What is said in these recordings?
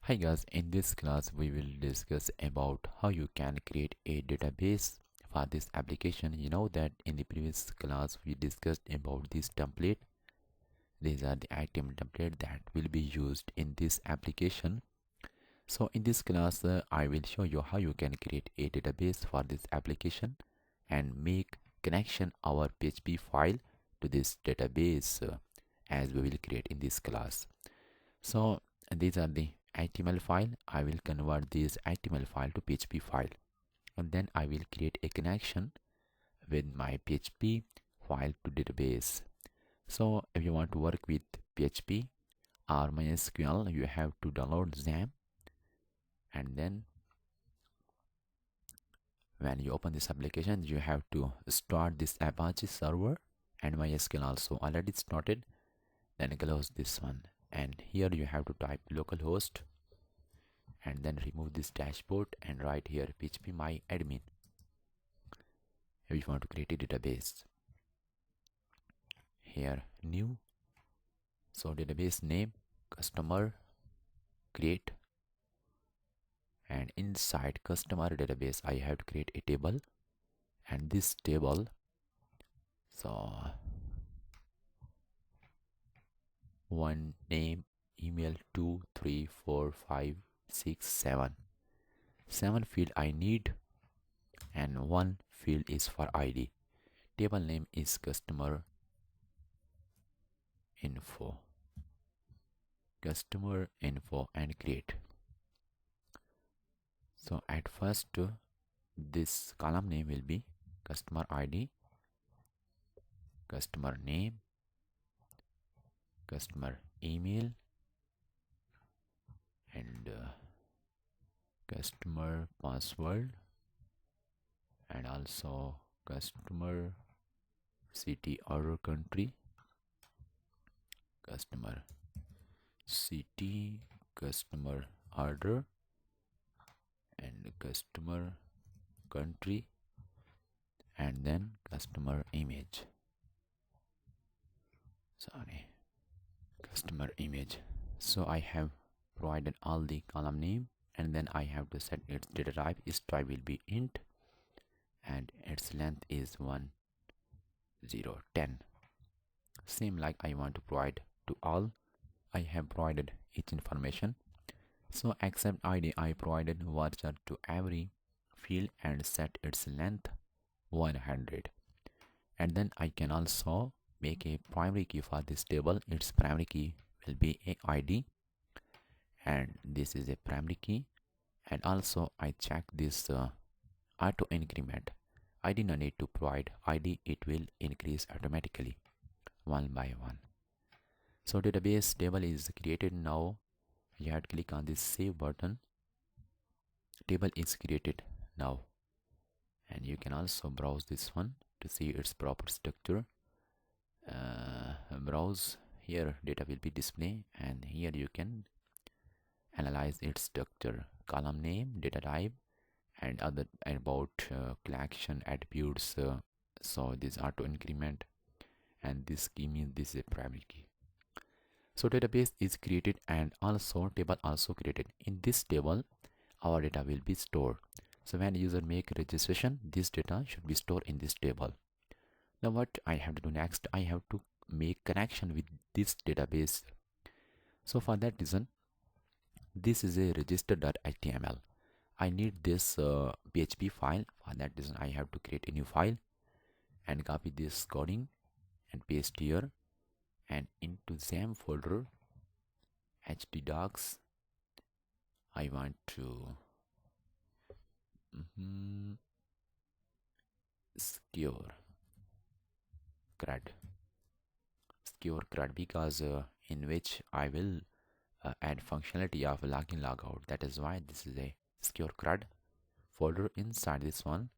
Hi guys, in this class we will discuss about how you can create a database for this application. You know that in the previous class we discussed about this template. These are the item template that will be used in this application. So in this class I will show you how you can create a database for this application and make connection our PHP file to this database as we will create in this class. So these are the HTML file. I will convert this HTML file to PHP file, and then I will create a connection with my PHP file to database. So if you want to work with PHP or MySQL, you have to download them, and then when you open this application, you have to start this Apache server and MySQL also already started. Then close this one, and here you have to type localhost and then remove this dashboard and write here php my admin if you want to create a database. Here new, so database name customer create, and inside customer database I have to create a table, and this table, so one name, email, 2 3 4 5 6 7 7 field I need, and one field is for ID. Table name is customer info and create. So at first this column name will be customer ID, customer name, customer email, and customer password, and also customer city order country, customer city, customer order, and customer country, and then customer image, customer image. So I have provided all the column name, and then I have to set its data type. Its type will be int, and its length is 1010. Same like I want to provide to all. I have provided each information. So except ID, I provided varchar to every field and set its length 100. And then I can also make a primary key for this table. Its primary key will be a ID, and this is a primary key. And also I check this auto increment. I did not need to provide ID, it will increase automatically one by one. So database table is created. Now you have to click on this save button. Table is created now, and you can also browse this one to see its proper structure. Browse, here data will be displayed, and here you can analyze its structure, column name, data type, and other about collection attributes. So this auto increment, and this key means this is a primary key. So database is created, and also table also created. In this table our data will be stored. So when user make registration, this data should be stored in this table. Now what I have to do next, I have to make connection with this database. So for that reason, this is a register.html. I need this PHP file. For that reason, I have to create a new file and copy this coding and paste here, and into XAMPP folder htdocs I want to secure CRUD, because in which I will add functionality of login logout. That is why this is a secure CRUD folder. Inside this one,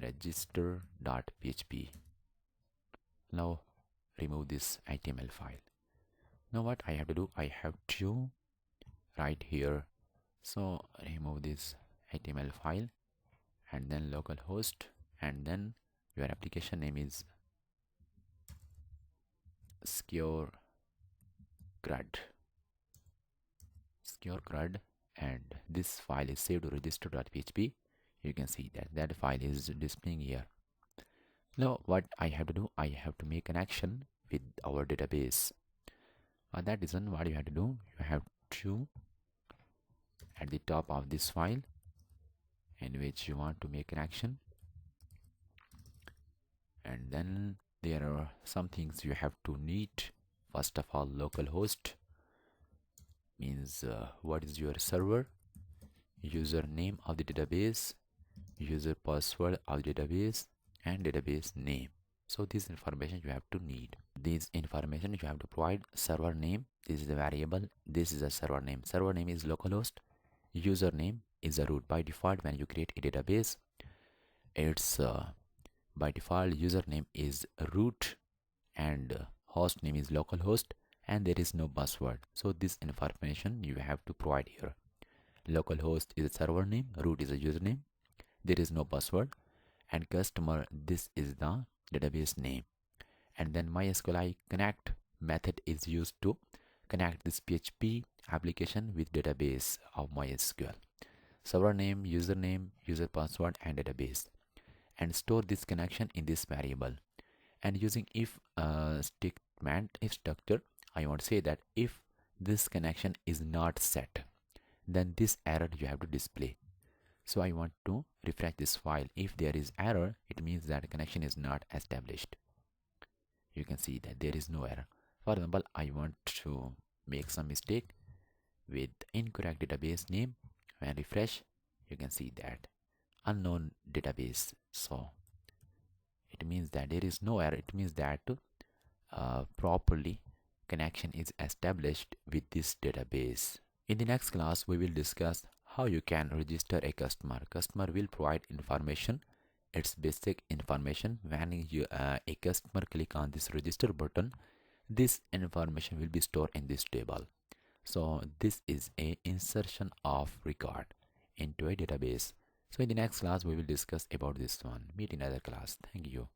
register.php. Now remove this HTML file. Now what I have to do, I have to write here, so remove this HTML file, and then localhost, and then your application name is secure CRUD your CRUD and this file is saved to register.php, you can see that that file is displaying here. Now what I have to do, I have to make an action with our database. For that reason, what you have to do, you have to at the top of this file in which you want to make an action, and then there are some things you have to need. First of all, localhost means what is your server, username of the database, user password of the database, and database name. So this information you have to need. This information you have to provide. Server name, this is the variable, this is a server name. Server name is localhost. Username is a root. By default, when you create a database, it's by default username is root and host name is localhost, and there is no password. So this information you have to provide here. Localhost is a server name, root is a username, there is no password, and customer, this is the database name. And then MySQLi connect method is used to connect this PHP application with database of MySQL. Server name, username, user password, and database, and store this connection in this variable. And using if statement, if structure, I want to say that if this connection is not set, then this error you have to display. So I want to refresh this file. If there is error, it means that connection is not established. You can see that there is no error. For example, I want to make some mistake with incorrect database name. When refresh, you can see that unknown database. So it means that there is no error. It means that properly connection is established with this database. In the next class, we will discuss how you can register a customer. Customer will provide information. It's basic information. When you, a customer click on this register button, this information will be stored in this table. So this is a insertion of record into a database. So in the next class, we will discuss about this one. Meet in another class. Thank you.